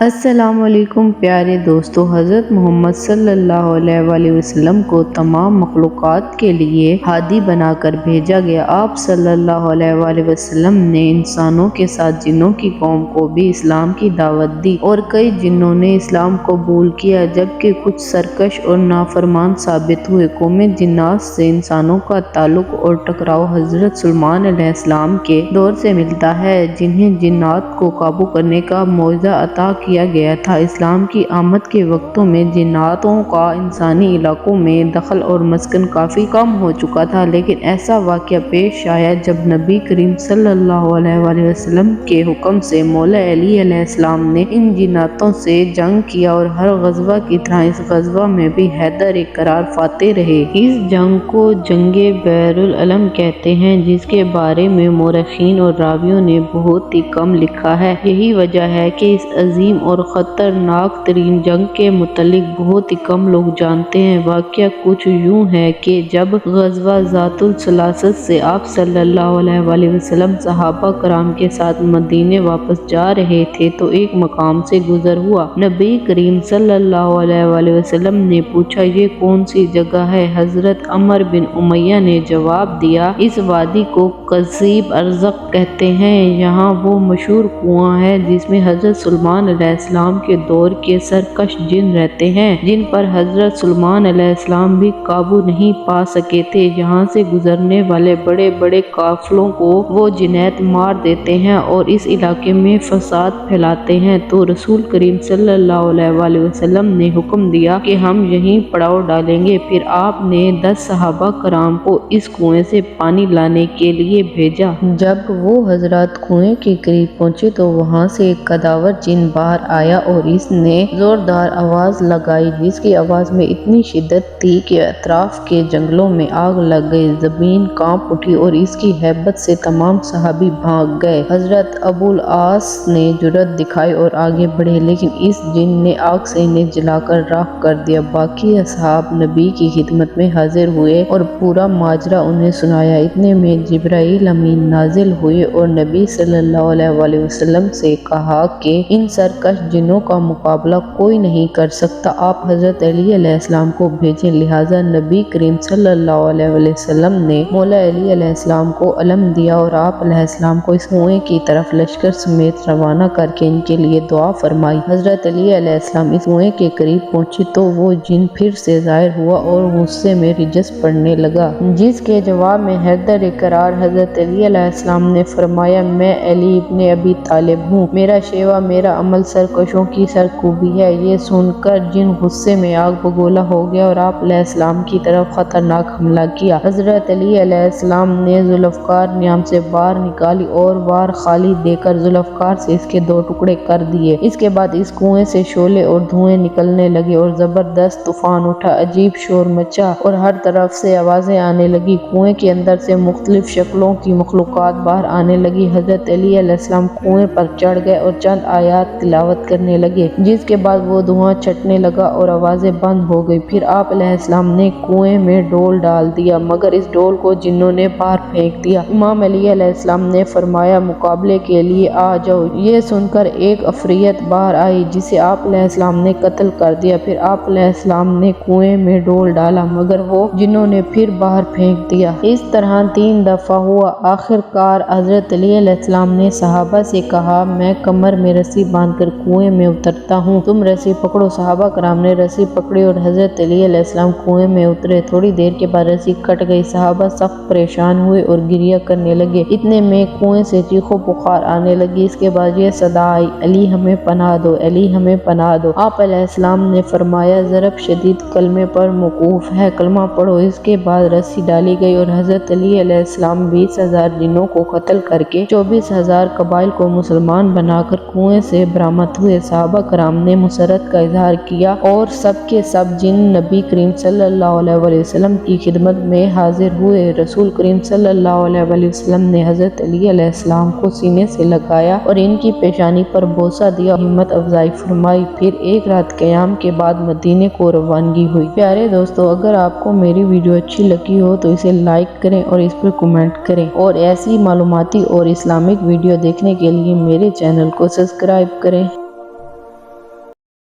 السلام علیکم پیارے دوستو، حضرت محمد صلی اللہ علیہ وآلہ وسلم کو تمام مخلوقات کے لیے ہادی بنا کر بھیجا گیا۔ آپ صلی اللہ علیہ وآلہ وسلم نے انسانوں کے ساتھ جنوں کی قوم کو بھی اسلام کی دعوت دی اور کئی جنوں نے اسلام قبول کیا جبکہ کچھ سرکش اور نافرمان ثابت ہوئے۔ قوم جنات سے انسانوں کا تعلق اور ٹکراؤ حضرت سلیمان علیہ السلام کے دور سے ملتا ہے، جنہیں جنات کو قابو کرنے کا معجزہ عطا کیا گیا تھا۔ اسلام کی آمد کے وقتوں میں جناتوں کا انسانی علاقوں میں دخل اور مسکن کافی کم ہو چکا تھا، لیکن ایسا واقعہ پیش آیا جب نبی کریم صلی اللہ علیہ وآلہ وسلم کے حکم سے مولا علی علیہ السلام نے ان جناتوں سے جنگ کیا اور ہر غزوہ کی طرح اس غزوہ میں بھی حیدر کرار فاتح رہے۔ اس جنگ کو جنگ بئر العلم کہتے ہیں، جس کے بارے میں مورخین اور راویوں نے بہت ہی کم لکھا ہے۔ یہی وجہ ہے کہ اس عظیم اور خطرناک ترین جنگ کے متعلق بہت ہی کم لوگ جانتے ہیں۔ واقعہ کچھ یوں ہے کہ جب غزوہ ذات السلاسل سے آپ صلی اللہ علیہ وآلہ وسلم صحابہ کرام کے ساتھ مدینے واپس جا رہے تھے تو ایک مقام سے گزر ہوا۔ نبی کریم صلی اللہ علیہ وآلہ وسلم نے پوچھا، یہ کون سی جگہ ہے؟ حضرت عمر بن امیہ نے جواب دیا، اس وادی کو قصیب ارزق کہتے ہیں، یہاں وہ مشہور کنواں ہے جس میں حضرت سلیمان علیہ السلام کے دور کے سرکش جن رہتے ہیں، جن پر حضرت سلیمان علیہ السلام بھی قابو نہیں پا سکے تھے۔ یہاں سے گزرنے والے بڑے بڑے قافلوں کو وہ جنات مار دیتے ہیں اور اس علاقے میں فساد پھیلاتے ہیں۔ تو رسول کریم صلی اللہ علیہ وآلہ وسلم نے حکم دیا کہ ہم یہیں پڑاؤ ڈالیں گے۔ پھر آپ نے 10 صحابہ کرام کو اس کنویں سے پانی لانے کے لیے بھیجا۔ جب وہ حضرات کنویں کے قریب پہنچے تو وہاں سے ایک قداور جن باہر آیا اور اس نے زوردار آواز لگائی، جس کی آواز میں اتنی شدت تھی کہ اطراف کے جنگلوں میں آگ لگ گئی، زمین کانپ اٹھی اور اس کی ہیبت سے تمام صحابی بھاگ گئے۔ حضرت ابو العاص نے جرأت دکھائی اور آگے بڑھے، لیکن اس جن نے آگ سے انہیں جلا کر راکھ کر دیا۔ باقی اصحاب نبی کی خدمت میں حاضر ہوئے اور پورا ماجرا انہیں سنایا۔ اتنے میں جبرائیل امین نازل ہوئے اور نبی صلی اللہ علیہ وآلہ وسلم سے کہا کہ ان سرکش جنوں کا مقابلہ کوئی نہیں کر سکتا، آپ حضرت علی علیہ السلام کو بھیجیں۔ لہٰذا نبی کریم صلی اللہ علیہ وآلہ وسلم نے مولا علی علیہ السلام کو علم دیا اور آپ علیہ السلام کو اس کنویں کی طرف لشکر سمیت روانہ کر کے ان کے لیے دعا فرمائی۔ حضرت علی علیہ السلام اس کنویں کے قریب پہنچے تو وہ جن پھر سے ظاہر ہوا اور غصے میں رجس پڑنے لگا، جس کے جواب میں حیدر کرار حضرت علی علیہ السلام نے فرمایا، میں علی ابن ابی طالب ہوں، میرا شیوہ میرا عمل سرکشوں کی سرکوبی ہے۔ یہ سن کر جن غصے میں آگ بگولا ہو گیا اور آپ علیہ السلام کی طرف خطرناک حملہ کیا۔ حضرت علی علیہ السلام نے ذوالفقار نیام سے وار نکالی اور وار خالی دے کر ذوالفقار سے اس کے 2 ٹکڑے کر دیے۔ اس کے بعد اس کنویں سے شعلے اور دھوئیں نکلنے لگے اور زبردست طوفان اٹھا، عجیب شور مچا اور ہر طرف سے آوازیں آنے لگی۔ کنویں کے اندر سے مختلف شکلوں کی مخلوقات باہر آنے لگی۔ حضرت علی علیہ السلام کنویں پر چڑھ گئے اور چند آیات تلاوت کرنے لگے، جس کے بعد وہ دھواں چھٹنے لگا اور آوازیں بند ہو گئی۔ پھر آپ علیہ السلام نے کنویں میں ڈول ڈال دیا، مگر اس ڈول کو جنوں نے باہر پھینک دیا۔ امام علی علیہ السلام نے فرمایا، مقابلے کے لیے آ جاؤ۔ یہ سن کر ایک عفریت باہر آئی جسے آپ علیہ السلام نے قتل کر دیا۔ پھر آپ علیہ السلام نے کنویں میں ڈول ڈالا، مگر وہ جنوں نے پھر باہر پھینک دیا۔ اس طرح 3 دفعہ ہوا۔ آخر کار حضرت علی علیہ السلام نے صحابہ سے کہا، میں کمر میں رسی باندھ کر کنویں میں اترتا ہوں، تم رسی پکڑو۔ صحابہ کرام نے رسی پکڑی اور حضرت علی علیہ السلام کنویں میں اترے۔ تھوڑی دیر کے بعد رسی کٹ گئی، صحابہ سخت پریشان ہوئے اور گریہ کرنے لگے۔ اتنے میں کنویں سے چیخو پکار آنے لگی۔ اس کے بعد یہ صدا آئی، علی ہمیں پناہ دو، علی ہمیں پناہ دو۔ آپ علیہ السلام نے فرمایا، ضرب شدید کلمے پر موقوف ہے، کلمہ پڑھو۔ اس کے بعد رسی ڈالی گئی اور حضرت علی علیہ السلام 20,000 جنوں کو قتل کر کے 24,000 قبائل کو مسلمان بنا کر کنویں سے برآمد ہوئے۔ صحابہ کرام نے مسرت کا اظہار کیا اور سب کے سب جن نبی کریم صلی اللہ علیہ وآلہ وسلم کی خدمت میں حاضر ہوئے۔ رسول کریم صلی اللہ علیہ وآلہ وسلم نے حضرت علی علیہ السلام کو سینے سے لگایا اور ان کی پیشانی پر بوسہ دیا، ہمت افزائی فرمائی۔ پھر ایک رات قیام کے بعد مدینے کو روانگی ہوئی۔ پیارے دوستو، اگر آپ کو میری ویڈیو اچھی لگی ہو تو اسے لائک کریں اور اس پر کمنٹ کریں، اور ایسی معلوماتی اور اسلامک ویڈیو دیکھنے کے لیے میرے چینل کو سبسکرائب کریں۔